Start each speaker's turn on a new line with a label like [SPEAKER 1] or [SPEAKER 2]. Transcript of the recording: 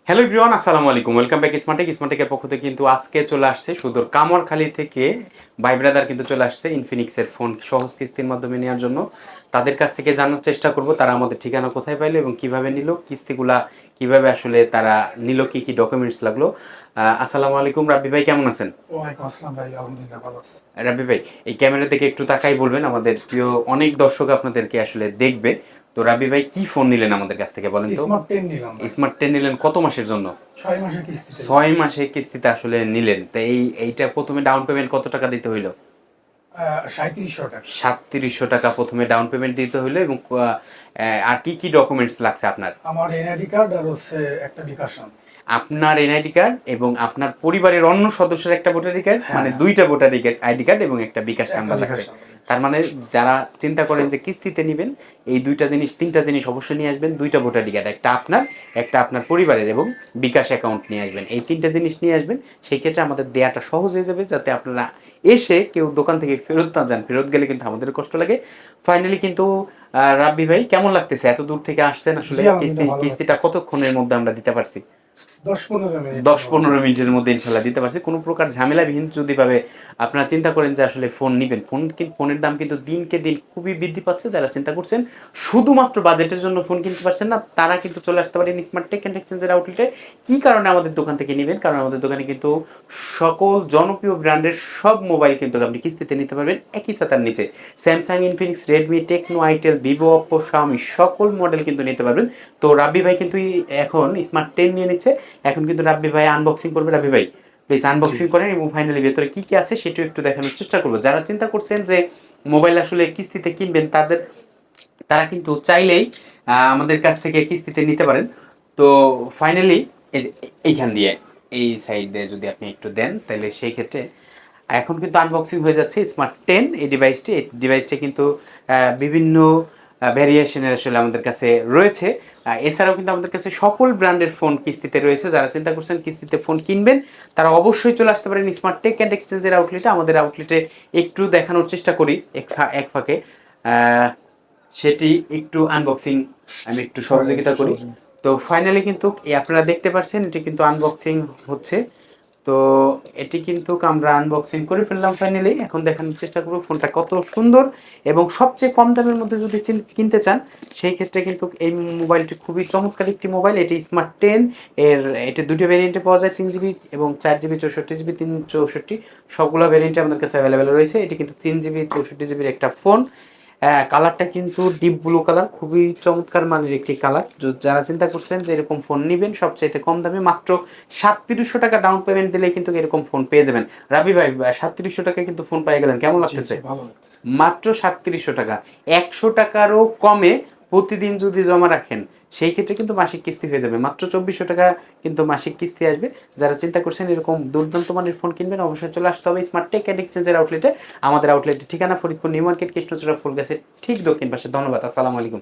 [SPEAKER 1] Hello everyone, আসসালামু আলাইকুম। Welcome back স্মার্টেকের পক্ষ থেকে কিন্তু আজকে চলে আসছে সুদূর কামরখালী থেকে ভাই ব্রাদার কিন্তু চলে আসছে ইনফিনিক্সের ফোন সহজ কিস্তির মাধ্যমে নেওয়ার জন্য। তাদের কাছ থেকে জানার চেষ্টা করব তারা আমাদের ঠিকানা কোথায় পাইলো এবং কিভাবে নিল, কিস্তিগুলা কিভাবে আসলে তারা নিল, কি কি ডকুমেন্টস লাগলো। আসসালামু আলাইকুম রাব্বি ভাই, কেমন আছেন?
[SPEAKER 2] ওয়ালাইকুম আসসালাম ভাই, আলহামদুলিল্লাহ ভালো আছি।
[SPEAKER 1] রাব্বি ভাই, এই ক্যামেরা থেকে একটু তাকাই বলবেন, আমাদের প্রিয় অনেক দর্শক আপনাদেরকে আসলে দেখবে। তো রাব্বি ভাই, কি ফোন নিলেন আমাদের কাছ থেকে বলেন তো?
[SPEAKER 2] স্মার্ট 10 নিলাম ভাই।
[SPEAKER 1] স্মার্ট 10 নিলেন, কত মাসের জন্য?
[SPEAKER 2] 6 মাসের কিস্তিতে নিলাম।
[SPEAKER 1] 6 মাসে কিস্তিতে আসলে নিলেন, তো এইটা প্রথমে ডাউন পেমেন্ট কত টাকা দিতে হইলো?
[SPEAKER 2] 3700 টাকা।
[SPEAKER 1] 3700 টাকা প্রথমে ডাউন পেমেন্ট দিতে হইলো এবং আর কি কি ডকুমেন্টস লাগছে আপনার?
[SPEAKER 2] আমার এনআইডি কার্ড আর হচ্ছে একটা বিকাশ নাম্বার।
[SPEAKER 1] আপনার এনআইডি কার্ড এবং আপনার পরিবারের অন্য সদস্যের একটা ভোটার কার্ড,
[SPEAKER 2] হ্যাঁ
[SPEAKER 1] মানে
[SPEAKER 2] হ্যাঁ,
[SPEAKER 1] দুইটা ভোটার আইডি কার্ড এবং একটা বিকাশ
[SPEAKER 2] একটা
[SPEAKER 1] নাম্বার
[SPEAKER 2] বিকাশ
[SPEAKER 1] লাগছে।
[SPEAKER 2] নাম্বার।
[SPEAKER 1] তার মানে যারা চিন্তা করেন যে কিস্তিতে নেবেন, এই তিনটা জিনিস অবশ্যই নিয়ে আসবেন। দুইটা ভোটার কার্ড, একটা আপনার, একটা আপনার পরিবারের, এবং বিকাশ অ্যাকাউন্ট নিয়ে আসবেন। এই তিনটা জিনিস নিয়ে আসবেন। সেই ক্ষেত্রে আমাদের দেয়াটা সহজ হয়ে যাবে, যাতে আপনারা এসে কেউ দোকান থেকে ফেরত না যান। ফেরত গেলে কিন্তু আমাদের কষ্ট লাগে। ফাইনালি কিন্তু রাব্বি ভাই, কেমন লাগতেছে? এত দূর থেকে আসছেন, আসলে
[SPEAKER 2] জি আলহামদুলিল্লাহ ভালো
[SPEAKER 1] কিস্তিটা
[SPEAKER 2] লাগতেছে।
[SPEAKER 1] কতক্ষণের মধ্যে আমরা দিতে পারছি?
[SPEAKER 2] 10-15 মিনিটের
[SPEAKER 1] দশ
[SPEAKER 2] মধ্যে।
[SPEAKER 1] পনেরো মিনিটের মধ্যে ইনশাল্লাহ দিতে পারছি। কোনো প্রকার ঝামেলাবিহীন যদি ভাবে আপনারা চিন্তা করেন যে আসলে ফোন নেবেন, ফোনের দাম কিন্তু দিনকে দিন খুবই বৃদ্ধি পাচ্ছে। যারা চিন্তা করছেন শুধুমাত্র বাজেটের জন্য ফোন কিনতে পারছেন না, তারা কিন্তু চলে আসতে পারেন স্মার্ট টেক অ্যান্ড এক্সচেঞ্জের আউটলেটে। কি কারণে আমাদের দোকান থেকে নেবেন? কারণ আমাদের দোকানে কিন্তু সকল জনপ্রিয় ব্র্যান্ডের সব মোবাইল কিন্তু আপনি কিস্তিতে নিতে পারবেন একই ছাতার নিচে। Samsung, Infinix, Redmi, Tecno, itel, Vivo, Oppo, Xiaomi সকল মডেল কিন্তু নিতে পারবেন। তো রাব্বি ভাই কিন্তু এখন স্মার্ট 10 নিয়ে নিচ্ছে। এখন কিন্তু রাব্বি ভাই আনবক্সিং করবে। রাব্বি ভাই, প্লিজ
[SPEAKER 2] জি
[SPEAKER 1] আনবক্সিং করেন এবং ফাইনালি ভেতরে কি কি আছে সেটাও একটু দেখানোর চেষ্টা করবো। যারা চিন্তা করছেন যে মোবাইল আসলে কিস্তিতে কিনবেন, তারা কিন্তু চাইলেই আমাদের কাছ থেকে কিস্তিতে নিতে পারেন। তো ফাইনালি এই যে এইখান দিয়ে, এই সাইড দিয়ে যদি আপনি একটু দেন, তাহলে সেই ক্ষেত্রে এখন কিন্তু আনবক্সিং হয়ে যাচ্ছে স্মার্ট 10। এই ডিভাইসটি কিন্তু বিভিন্ন ভ্যারিয়েশনের আসলে আমাদের কাছে রয়েছে। এছাড়াও কিন্তু আমাদের কাছে সকল ব্র্যান্ডের ফোন কিস্তিতে রয়েছে। যারা চিন্তা করছেন কিস্তিতে ফোন কিনবেন, তারা অবশ্যই চলে আসতে পারেন স্মার্ট টেক অ্যান্ড এক্সচেঞ্জের আউটলেটে। আমাদের আউটলেটে একটু দেখানোর চেষ্টা করি এক ফাঁকে, সেটি একটু আনবক্সিং আমি একটু
[SPEAKER 2] হ্যাঁ,
[SPEAKER 1] সহযোগিতা
[SPEAKER 2] একটু
[SPEAKER 1] করি।
[SPEAKER 2] সহযোগিতা।
[SPEAKER 1] তো ফাইনালি কিন্তু আপনারা দেখতে পাচ্ছেন এটি কিন্তু আনবক্সিং হচ্ছে। তো এটি কিন্তু আমরা আনবক্সিং করে ফেললাম ফাইনালি। এখন দেখানোর চেষ্টা করবো ফোনটা কত সুন্দর, এবং সবচেয়ে কম দামের মধ্যে যদি কিনতে চান, সেই ক্ষেত্রে কিন্তু এই মোবাইলটি খুবই চমৎকার একটি মোবাইল। এটি স্মার্ট 10 এর। এটি দুটো ভ্যারিয়েন্টে পাওয়া যায়, 3 জিবি এবং 4 জিবি, 64 জিবি, 364, সবগুলো ভ্যারিয়েন্টে আমাদের কাছে অ্যাভেলেবেল রয়েছে। এটি কিন্তু 3 জিবি 64 জিবির একটা ফোন। কালারটা কিন্তু ডিপ ব্লু কালার, খুবই চমৎকার মানের একটি কালার। যারা চিন্তা করছেন যে এরকম ফোন নেবেন সবচাইতে কম দামে, মাত্র 3700 টাকা ডাউন পেমেন্ট দিলে কিন্তু এরকম ফোন পেয়ে যাবেন। রাবি ভাই, 3700 টাকায় কিন্তু ফোন পেয়ে গেলেন, কেমন
[SPEAKER 2] জি
[SPEAKER 1] লাগতেছে?
[SPEAKER 2] জি ভালো লাগতেছে।
[SPEAKER 1] মাত্র 3700 টাকা। 100 টাকারও কমে প্রতিদিন যদি জমা রাখেন, সেই ক্ষেত্রে কিন্তু মাসিক কিস্তি হয়ে যাবে মাত্র 2400 টাকা, কিন্তু মাসিক কিস্তি আসবে। যারা চিন্তা করছেন এরকম দুর্দান্ত মানের ফোন কিনবেন, অবশ্যই চলে আসতে হবে স্মার্ট টেক অ্যান্ড এক্সচেঞ্জের আউটলেটে। আমাদের আউটলেটের ঠিকানা ফরিদপুর নিউ মার্কেট, কৃষ্ণচূড়া ফুলগাছের ঠিক দক্ষিণ পাশে। ধন্যবাদ, আসসালামু আলাইকুম।